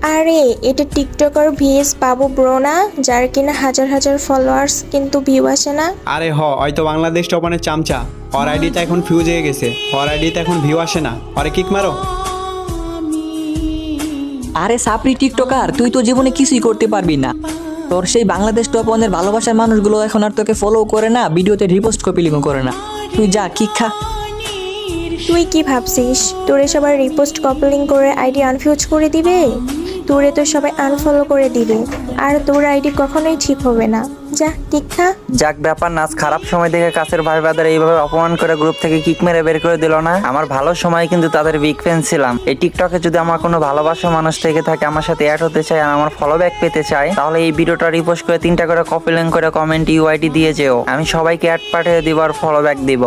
আরে এটা TikToker VS বাবু bro না, যার কিনা হাজার হাজার ফলোয়ার্স কিন্তু ভিউ আসে না। আরে হয়তো বাংলাদেশ টপনের চামচা। ওর আইডিতে এখন ফিউজ হয়ে গেছে, ওর আইডিতে এখন ভিউ আসে না, ওরে কিক মারো। আরে সাপরি টিকটকার, তুই তো জীবনে কিছুই করতে পারবি না। তোর সেই বাংলাদেশ টপ ওয়ানের ভালোবাসার মানুষগুলো এখন আর তোকে ফলো করে না, ভিডিওতে রিপোস্ট কপি লিঙ্ক করে না। তুই যা কিক খা। তুই কি ভাবছিস তোরে সবাই রিপোস্ট কপলিং করে আইডি আনফিউজ করে দিবে? তোরে তো সবাই আনফলো করে দিবে, আর তোর আইডি কখনোই ঠিক হবে না। যা টিক্ষা। যাক ব্যাপার না, আজ খারাপ সময় দেখে কাছের ভাই বাদার এইভাবে অপমান করে গ্রুপ থেকে কিক মেরে বের করে দিল না। আমার ভালো সময় কিন্তু তাদের বিগ ফ্যান ছিলাম। এই টিকটকে যদি আমার কোনো ভালোবাসা মানুষ থেকে থাকে, আমার সাথে অ্যাড হতে চায় আর আমার ফলো ব্যাক পেতে চায়, তাহলে এই ভিডিওটা রিপোস্ট করে 3টা করে কপি লিঙ্ক করে কমেন্ট ইউআইডি দিয়ে যেও। আমি সবাইকে অ্যাড পাঠিয়ে দিব আর ফলো ব্যাক দিব।